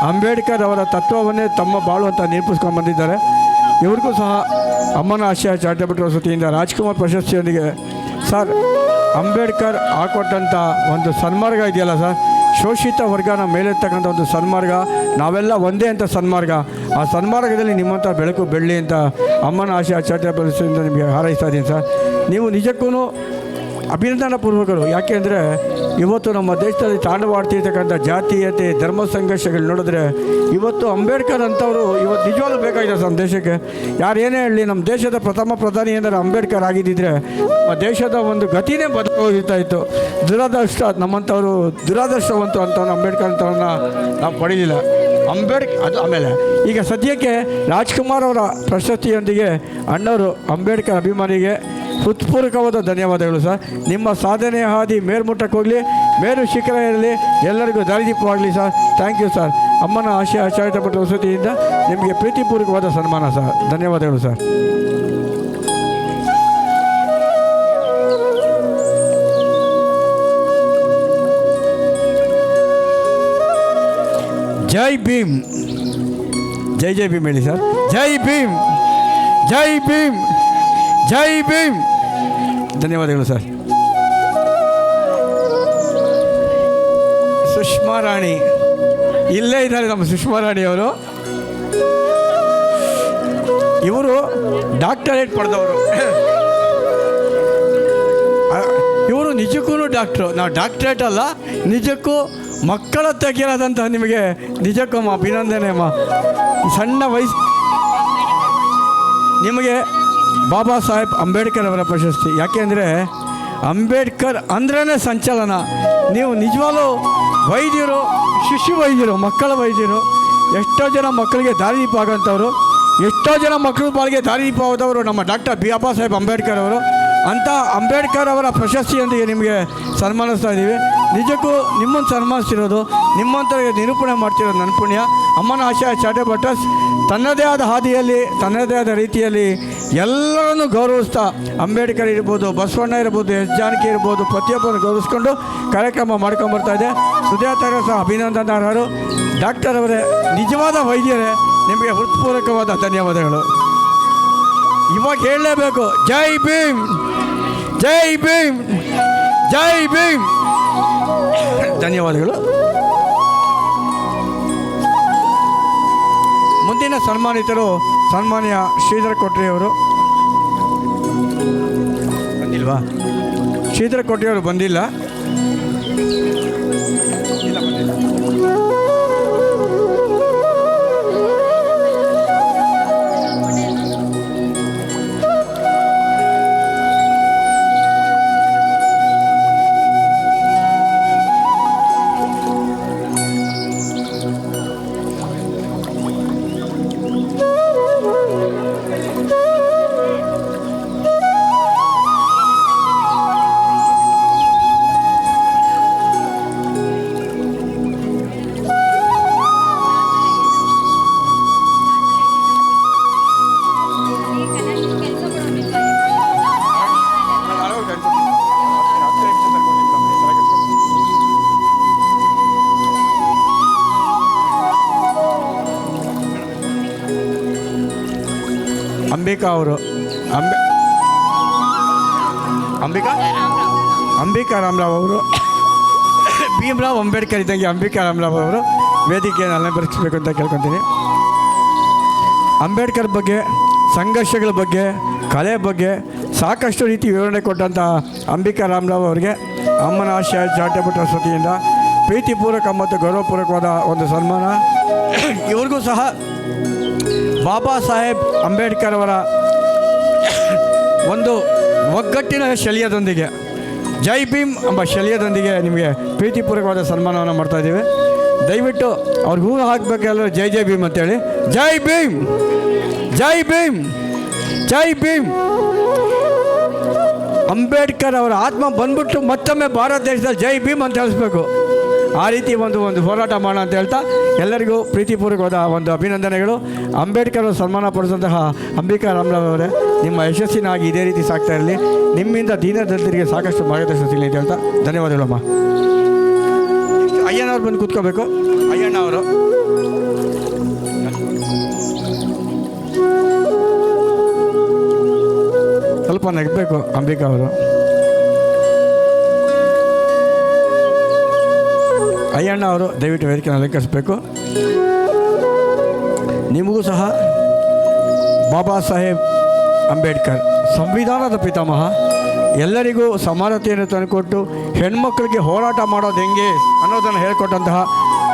ಅಂಬೇಡ್ಕರ್ ಅವರ ತತ್ವವನ್ನೇ ತಮ್ಮ ಬಾಳುವಂತ ನಿರೂಪಿಸ್ಕೊಂಡು ಬಂದಿದ್ದಾರೆ. ಇವ್ರಿಗೂ ಸಹ ಅಮ್ಮನ ಆಶಯ ಚಾರಿಟೇಬಲ್ ಟ್ರಸ್ಟ್ ವತಿಯಿಂದ ರಾಜ್ಕುಮಾರ್ ಪ್ರಶಸ್ತಿಯೊಂದಿಗೆ ಸರ್ ಅಂಬೇಡ್ಕರ್ ಹಾಕೊಟ್ಟಂಥ ಒಂದು ಸನ್ಮಾರ್ಗ ಇದೆಯಲ್ಲ ಸರ್, ಶೋಷಿತ ವರ್ಗನ ಮೇಲೆತ್ತಕ್ಕಂಥ ಒಂದು ಸನ್ಮಾರ್ಗ, ನಾವೆಲ್ಲ ಒಂದೇ ಅಂತ ಸನ್ಮಾರ್ಗ. ಆ ಸನ್ಮಾರ್ಗದಲ್ಲಿ ನಿಮ್ಮಂಥ ಬೆಳಕು ಬೆಳ್ಳಿ ಅಂತ ಅಮ್ಮನ ಆಶಯ ಚಾರಿಟೇಬಲ್ ಟ್ರಸ್ಟಿಂದ ನಿಮಗೆ ಹಾರೈಸ್ತಾ ಇದ್ದೀನಿ ಸರ್. ನೀವು ನಿಜಕ್ಕೂ ಅಭಿನಂದನಾಪೂರ್ವಕರು. ಯಾಕೆಂದರೆ ಇವತ್ತು ನಮ್ಮ ದೇಶದಲ್ಲಿ ತಾಂಡವಾಡ್ತಿರ್ತಕ್ಕಂಥ ಜಾತೀಯತೆ ಧರ್ಮ ಸಂಘರ್ಷಗಳು ನೋಡಿದ್ರೆ ಇವತ್ತು ಅಂಬೇಡ್ಕರ್ ಅಂಥವರು ಇವತ್ತು ನಿಜವಾಗ್ಲೂ ಬೇಕಾಗಿದೆ ನಮ್ಮ ದೇಶಕ್ಕೆ. ಯಾರೇನೇ ಹೇಳಲಿ, ನಮ್ಮ ದೇಶದ ಪ್ರಥಮ ಪ್ರಧಾನಿ ಅಂದರೆ ಅಂಬೇಡ್ಕರ್ ಆಗಿದ್ದಿದ್ರೆ ನಮ್ಮ ದೇಶದ ಒಂದು ಗತಿನೇ ಬದಲಾಗೋಗಿರ್ತಾ ಇತ್ತು. ದುರಾದೃಷ್ಟ ನಮ್ಮಂಥವರು ದುರಾದೃಷ್ಟವಂತ ಅಂಥವ್ರು ಅಂಬೇಡ್ಕರ್ ಅಂಥವ್ರನ್ನ ನಾವು ಪಡೀಲಿಲ್ಲ. ಅದು ಆಮೇಲೆ ಈಗ ಸದ್ಯಕ್ಕೆ ರಾಜ್ಕುಮಾರ್ ಅವರ ಪ್ರಶಸ್ತಿಯೊಂದಿಗೆ ಅಣ್ಣವರು ಅಂಬೇಡ್ಕರ್ ಅಭಿಮಾನಿಗೆ ಹೃತ್ಪೂರ್ವಕವಾದ ಧನ್ಯವಾದಗಳು ಸರ್. ನಿಮ್ಮ ಸಾಧನೆಯ ಹಾದಿ ಮೇಲ್ಮುಟ್ಟಕ್ಕೆ ಹೋಗಲಿ, ಮೇರು ಶಿಖರ ಇರಲಿ, ಎಲ್ಲರಿಗೂ ದಾರಿದೀಪವಾಗಲಿ ಸರ್. Thank you sir. ಅಮ್ಮನ ಆಶಯ ಚಾರಿಟಬಲ್ ವಸತಿಯಿಂದ ನಿಮಗೆ ಪ್ರೀತಿಪೂರ್ವಕವಾದ ಸನ್ಮಾನ ಸರ್. ಧನ್ಯವಾದಗಳು ಸರ್. ಜೈ ಭೀಮ್. ಜೈ ಜೈ ಭೀಮ್ ಹೇಳಿ ಸರ್. ಜೈ ಭೀಮ್, ಜೈ ಭೀಮ್, ಜೈ ಭೀಮ್. ಧನ್ಯವಾದಗಳು ಸರ್. ಸುಷ್ಮಾ ರಾಣಿ ಇಲ್ಲೇ ಇದ್ದಾರೆ, ನಮ್ಮ ಸುಷ್ಮಾ ರಾಣಿ ಅವರು. ಇವರು ಡಾಕ್ಟರೇಟ್ ಪಡೆದವರು. ಇವರು ನಿಜಕ್ಕೂ ಡಾಕ್ಟ್ರು. ನಾವು ಡಾಕ್ಟ್ರೇಟ್ ಅಲ್ಲ, ನಿಜಕ್ಕೂ ಮಕ್ಕಳ ತೆಗೆಯಲಾದಂತಹ ನಿಮಗೆ ನಿಜಕ್ಕಮ್ಮ ಅಭಿನಂದನೆ ಅಮ್ಮ. ಸಣ್ಣ ವಯಸ್ಸು ನಿಮಗೆ ಬಾಬಾ ಸಾಹೇಬ್ ಅಂಬೇಡ್ಕರ್ ಅವರ ಪ್ರಶಸ್ತಿ. ಯಾಕೆಂದರೆ ಅಂಬೇಡ್ಕರ್ ಅಂದ್ರೇ ಸಂಚಲನ. ನೀವು ನಿಜವಾಗ್ಲೂ ವೈದ್ಯರು, ಶಿಶು ವೈದ್ಯರು, ಮಕ್ಕಳ ವೈದ್ಯರು. ಎಷ್ಟೋ ಜನ ಮಕ್ಕಳಿಗೆ ದಾರಿದೀಪ ಆಗೋಂಥವ್ರು, ಎಷ್ಟೋ ಜನ ಮಕ್ಕಳ ಬಾಳಿಗೆ ದಾರಿದೀಪ ಆದವರು ನಮ್ಮ ಡಾಕ್ಟರ್ ಬಾಬಾ ಸಾಹೇಬ್ ಅಂಬೇಡ್ಕರ್ ಅವರು. ಅಂಥ ಅಂಬೇಡ್ಕರ್ ಅವರ ಪ್ರಶಸ್ತಿಯೊಂದಿಗೆ ನಿಮಗೆ ಸನ್ಮಾನಿಸ್ತಾ ಇದ್ದೀವಿ. ನಿಜಕ್ಕೂ ನಿಮ್ಮನ್ನು ಸನ್ಮಾನಿಸಿರೋದು, ನಿಮ್ಮಂಥವ್ರಿಗೆ ನಿರೂಪಣೆ ಮಾಡ್ತಿರೋದು ನನ್ನ ಪುಣ್ಯ. ಅಮ್ಮನ ಆಶಯ ಚಾರಿಟಬಲ್ ಟ್ರಸ್ಟ್ ತನ್ನದೇ ಆದ ಹಾದಿಯಲ್ಲಿ, ತನ್ನದೇ ಆದ ರೀತಿಯಲ್ಲಿ ಎಲ್ಲರನ್ನೂ ಗೌರವಿಸ್ತಾ, ಅಂಬೇಡ್ಕರ್ ಇರ್ಬೋದು, ಬಸವಣ್ಣ ಇರ್ಬೋದು, ಎಸ್ ಜಾನಕಿ ಇರ್ಬೋದು, ಪ್ರತಿಯೊಬ್ಬರನ್ನು ಗೌರವಿಸ್ಕೊಂಡು ಕಾರ್ಯಕ್ರಮ ಮಾಡ್ಕೊಂಬರ್ತಾ ಇದೆ. ಸುಧಾಕರ್ ಸಹ ಅಭಿನಂದನಾರ್ಹರು. ಡಾಕ್ಟರ್ ಅವರೇ, ನಿಜವಾದ ವೈದ್ಯರೇ, ನಿಮಗೆ ಹೃತ್ಪೂರ್ವಕವಾದ ಧನ್ಯವಾದಗಳು. ಇವಾಗ ಹೇಳಲೇಬೇಕು, ಜೈ ಭೀಮ್, ಜೈ ಭೀಮ್, ಜೈ ಭೀಮ್. ಧನ್ಯವಾದಗಳು. ಮುಂದಿನ ಸನ್ಮಾನಿತರು ಸನ್ಮಾನ್ಯ ಶ್ರೀಧರ ಕೊಟ್ರಿಯವರು. ಬಂದಿಲ್ವಾ? ಶ್ರೀಧರ ಕೊಟ್ರಿಯವರು ಬಂದಿಲ್ಲ. ಅಂಬಿಕಾ ಅವರು, ಅಂಬಿಕಾ ರಾಮರಾವ್ ಅವರು, ಭೀಮರಾವ್ ಅಂಬೇಡ್ಕರ್ ಇದ್ದಂಗೆ ಅಂಬಿಕಾ ರಾಮರಾವ್ ಅವರು ವೇದಿಕೆಯನ್ನು ಅಲಂಕರಿಸಬೇಕು ಅಂತ ಕೇಳ್ಕೊತೀನಿ. ಅಂಬೇಡ್ಕರ್ ಬಗ್ಗೆ, ಸಂಘರ್ಷಗಳ ಬಗ್ಗೆ, ಕಲೆ ಬಗ್ಗೆ ಸಾಕಷ್ಟು ರೀತಿ ವಿವರಣೆ ಕೊಟ್ಟಂಥ ಅಂಬಿಕಾ ರಾಮರಾವ್ ಅವರಿಗೆ ಅಮ್ಮನ ಆಶಯ ಚಾರಿಟಬಲ್ ಟ್ರಸ್ಟ್ ವತಿಯಿಂದ ಪ್ರೀತಿಪೂರ್ವಕ ಮತ್ತು ಗೌರವಪೂರ್ವಕವಾದ ಒಂದು ಸನ್ಮಾನ. ಇವ್ರಿಗೂ ಸಹ ಬಾಬಾ ಸಾಹೇಬ್ ಅಂಬೇಡ್ಕರ್ ಅವರ ಒಂದು ಒಗ್ಗಟ್ಟಿನ ಶಲ್ಯದೊಂದಿಗೆ, ಜೈ ಭೀಮ್ ಎಂಬ ಶಲ್ಯದೊಂದಿಗೆ ನಿಮಗೆ ಪ್ರೀತಿಪೂರ್ವಕವಾದ ಸನ್ಮಾನವನ್ನು ಮಾಡ್ತಾಯಿದ್ದೀವಿ. ದಯವಿಟ್ಟು ಅವ್ರಿಗೆ ಹೂ ಹಾಕಬೇಕೆಲ್ಲರೂ ಜೈ ಜೈ ಭೀಮ್ ಅಂತೇಳಿ. ಜೈ ಭೀಮ್, ಜೈ ಭೀಮ್, ಜೈ ಭೀಮ್. ಅಂಬೇಡ್ಕರ್ ಅವರ ಆತ್ಮ ಬಂದ್ಬಿಟ್ಟು ಮತ್ತೊಮ್ಮೆ ಭಾರತ ದೇಶದಲ್ಲಿ ಜೈ ಭೀಮ್ ಅಂತ ಹೇಳಿಸ್ಬೇಕು. ಆ ರೀತಿ ಒಂದು ಹೋರಾಟ ಮಾಡೋಣ ಅಂತ ಹೇಳ್ತಾ ಎಲ್ಲರಿಗೂ ಪ್ರೀತಿಪೂರ್ವಕವಾದ ಒಂದು ಅಭಿನಂದನೆಗಳು. ಅಂಬೇಡ್ಕರ್ ಅವರು ಸನ್ಮಾನ ಪಡಿಸಿದಂತಹ ಅಂಬಿಕಾ ರಾಮರಾವ್ ಅವರೇ, ನಿಮ್ಮ ಯಶಸ್ಸಿನಾಗಿ ಇದೇ ರೀತಿ ಸಾಕ್ತಾ ಇರಲಿ. ನಿಮ್ಮಿಂದ ದೀನದಲಿತರಿಗೆ ಸಾಕಷ್ಟು ಮಾರ್ಗದರ್ಶನ ಸಿಗಲಿ ಅಂತ ಹೇಳ್ತಾ ಧನ್ಯವಾದಗಳಮ್ಮ. ಅಯ್ಯನವ್ರು ಬಂದು ಕೂತ್ಕೋಬೇಕು. ಅಯ್ಯಣ್ಣ ಅವರು ಸ್ವಲ್ಪ ನಗಬೇಕು. ಅಂಬಿಕಾ ಅವರು, ಅಯ್ಯಣ್ಣ ಅವರು ದಯವಿಟ್ಟು ವೇದಿಕೆ ಅಲಂಕರಿಸಬೇಕು. ನಿಮಗೂ ಸಹ ಬಾಬಾ ಸಾಹೇಬ್ ಅಂಬೇಡ್ಕರ್ ಸಂವಿಧಾನದ ಪಿತಾಮಹ, ಎಲ್ಲರಿಗೂ ಸಮಾನತೆಯನ್ನು ತಂದುಕೊಟ್ಟು ಹೆಣ್ಮಕ್ಳಿಗೆ ಹೋರಾಟ ಮಾಡೋದು ಹೆಂಗೆ ಅನ್ನೋದನ್ನು ಹೇಳಿಕೊಟ್ಟಂತಹ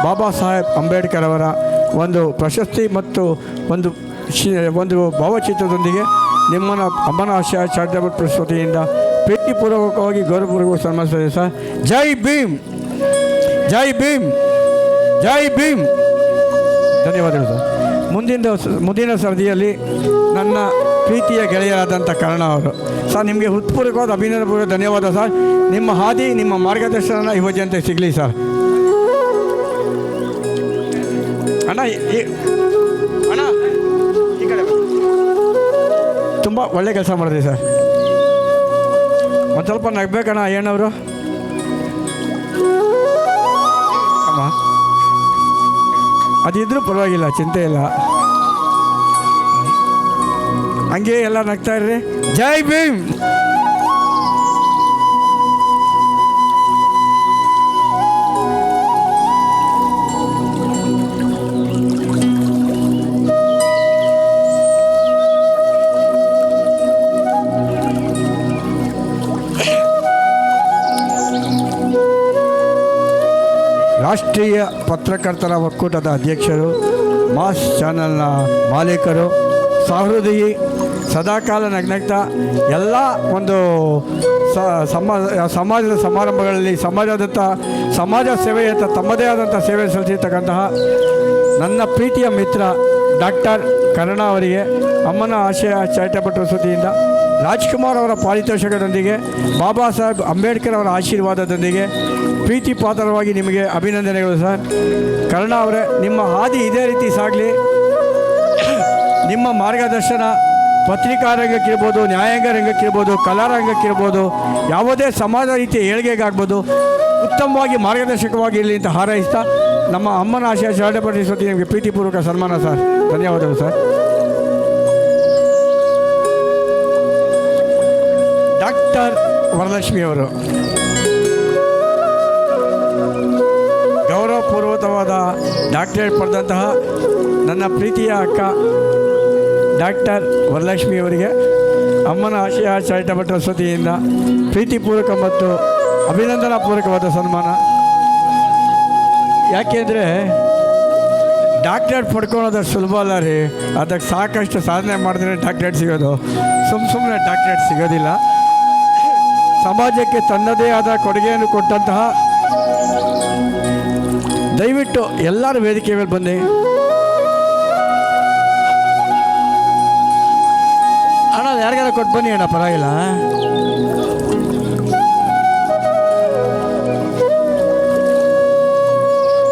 ಬಾಬಾ ಸಾಹೇಬ್ ಅಂಬೇಡ್ಕರ್ ಅವರ ಒಂದು ಪ್ರಶಸ್ತಿ ಮತ್ತು ಒಂದು ಭಾವಚಿತ್ರದೊಂದಿಗೆ ನಿಮ್ಮನ್ನು ಅಮ್ಮನ ಆಶಯ ಚಾರಿಟಬಲ್ ಟ್ರಸ್ಟ್ ವತಿಯಿಂದ ಪ್ರೀತಿಪೂರ್ವಕವಾಗಿ ಗೌರವಪೂರ್ವಕವಾಗಿ ಸನ್ಮಾನಿಸ್ತಾರೆ ಸರ್. ಜೈ ಭೀಮ್, ಜೈ ಭೀಮ್, ಜೈ ಭೀಮ್. ಧನ್ಯವಾದಗಳು ಸರ್. ಮುಂದಿನ ಸರದಿಯಲ್ಲಿ ನನ್ನ ಪ್ರೀತಿಯ ಗೆಳೆಯರಾದಂಥ ಕರ್ಣ ಅವರು ಸರ್, ನಿಮಗೆ ಹೃತ್ಪೂರ್ವಕವಾದ ಅಭಿನಂದನೆ, ಧನ್ಯವಾದ ಸರ್. ನಿಮ್ಮ ಹಾದಿ, ನಿಮ್ಮ ಮಾರ್ಗದರ್ಶನ ಯುವಜನತೆ ಸಿಗಲಿ ಸರ್. ಅಣ್ಣ ಅಣ್ಣ ಈ ಕಡೆ ತುಂಬ ಒಳ್ಳೆ ಕೆಲಸ ಮಾಡಿದ್ರಿ ಸರ್. ಒಂದು ಸ್ವಲ್ಪ ನಗ್ಬೇಕಣ್ಣ ಏನವರು ಅಮ್ಮ, ಅದಿದ್ರೂ ಪರವಾಗಿಲ್ಲ, ಚಿಂತೆ ಇಲ್ಲ, ಹಂಗೆ ಎಲ್ಲ ನಗ್ತಾ ಇರ್ರಿ. ಜೈ ಭೀಮ್. ರಾಷ್ಟ್ರೀಯ ಪತ್ರಕರ್ತರ ಒಕ್ಕೂಟದ ಅಧ್ಯಕ್ಷರು, ಮಾಸ್ ಚಾನಲ್ನ ಮಾಲೀಕರು, ಸಹೃದಯಿ, ಸದಾಕಾಲ ನಗ್ನಗ್ತಾ ಎಲ್ಲ ಒಂದು ಸಮಾಜದ ಸಮಾರಂಭಗಳಲ್ಲಿ ಸಮಾಜ ಸೇವೆಯತ್ತ ತಮ್ಮದೇ ಆದಂಥ ಸೇವೆ ಸಲ್ಲಿಸಿರ್ತಕ್ಕಂತಹ ನನ್ನ ಪ್ರೀತಿಯ ಮಿತ್ರ ಡಾಕ್ಟರ್ ಕರ್ಣ ಅವರಿಗೆ ಅಮ್ಮನ ಆಶಯ ಚಾರಿಟಬಲ್ ಟ್ರಸ್ಟ್ ವತಿಯಿಂದ ರಾಜ್ಕುಮಾರ್ ಅವರ ಪಾರಿತೋಷಕದೊಂದಿಗೆ, ಬಾಬಾ ಸಾಹೇಬ್ ಅಂಬೇಡ್ಕರ್ ಅವರ ಆಶೀರ್ವಾದದೊಂದಿಗೆ ಪ್ರೀತಿ ಪಾತ್ರವಾಗಿ ನಿಮಗೆ ಅಭಿನಂದನೆಗಳು ಸರ್. ಕರ್ಣ ಅವರೇ, ನಿಮ್ಮ ಹಾದಿ ಇದೇ ರೀತಿ ಸಾಗಲಿ. ನಿಮ್ಮ ಮಾರ್ಗದರ್ಶನ ಪತ್ರಿಕಾ ರಂಗಕ್ಕಿರ್ಬೋದು, ನ್ಯಾಯಾಂಗ ರಂಗಕ್ಕಿರ್ಬೋದು, ಕಲಾರಂಗಕ್ಕಿರ್ಬೋದು, ಯಾವುದೇ ಸಮಾಜ ರೀತಿಯ ಏಳಿಗೆಗಾಗ್ಬೋದು, ಉತ್ತಮವಾಗಿ ಮಾರ್ಗದರ್ಶಕವಾಗಿ ಇರಲಿ ಅಂತ ಹಾರೈಸ್ತಾ ನಮ್ಮ ಅಮ್ಮನ ಆಶಯ ಚಾರಿಟಬಲ್ ಟ್ರಸ್ಟ್ ವತಿಯಿಂದ ನಿಮಗೆ ಪ್ರೀತಿಪೂರ್ವಕ ಸನ್ಮಾನ ಸರ್. ಧನ್ಯವಾದಗಳು ಸರ್. ಡಾಕ್ಟರ್ ವರಲಕ್ಷ್ಮಿ ಅವರು ಗೌರವಪೂರ್ವಕವಾದ ಡಾಕ್ಟರೇಟ್ ಪಡೆದಂತಹ ನನ್ನ ಪ್ರೀತಿಯ ಅಕ್ಕ ಡಾಕ್ಟರ್ ವರಲಕ್ಷ್ಮಿ ಅವರಿಗೆ ಅಮ್ಮನ ಆಶಯ ಚಾರಿಟಬಲ್ ಟ್ರಸ್ಟ್ ವತಿಯಿಂದ ಪ್ರೀತಿಪೂರ್ವಕ ಮತ್ತು ಅಭಿನಂದನಾಪೂರ್ವಕವಾದ ಸನ್ಮಾನ. ಯಾಕೆಂದರೆ ಡಾಕ್ಟರೇಟ್ ಪಡ್ಕೊಳ್ಳೋದಷ್ಟು ಸುಲಭ ಅಲ್ಲ ರೀ, ಅದಕ್ಕೆ ಸಾಕಷ್ಟು ಸಾಧನೆ ಮಾಡಿದ್ರೆ ಡಾಕ್ಟರೇಟ್ ಸಿಗೋದು, ಸುಮ್ಮನೆ ಡಾಕ್ಟರೇಟ್ ಸಿಗೋದಿಲ್ಲ. ಸಮಾಜಕ್ಕೆ ತನ್ನದೇ ಆದ ಕೊಡುಗೆಯನ್ನು ಕೊಟ್ಟಂತಹ, ದಯವಿಟ್ಟು ಎಲ್ಲರೂ ವೇದಿಕೆ ಮೇಲೆ ಬನ್ನಿ. ಅಣ್ಣ ಯಾರಿಗಾರ ಕೊಟ್ಟು ಬನ್ನಿ ಅಣ್ಣ, ಪರವಾಗಿಲ್ಲ.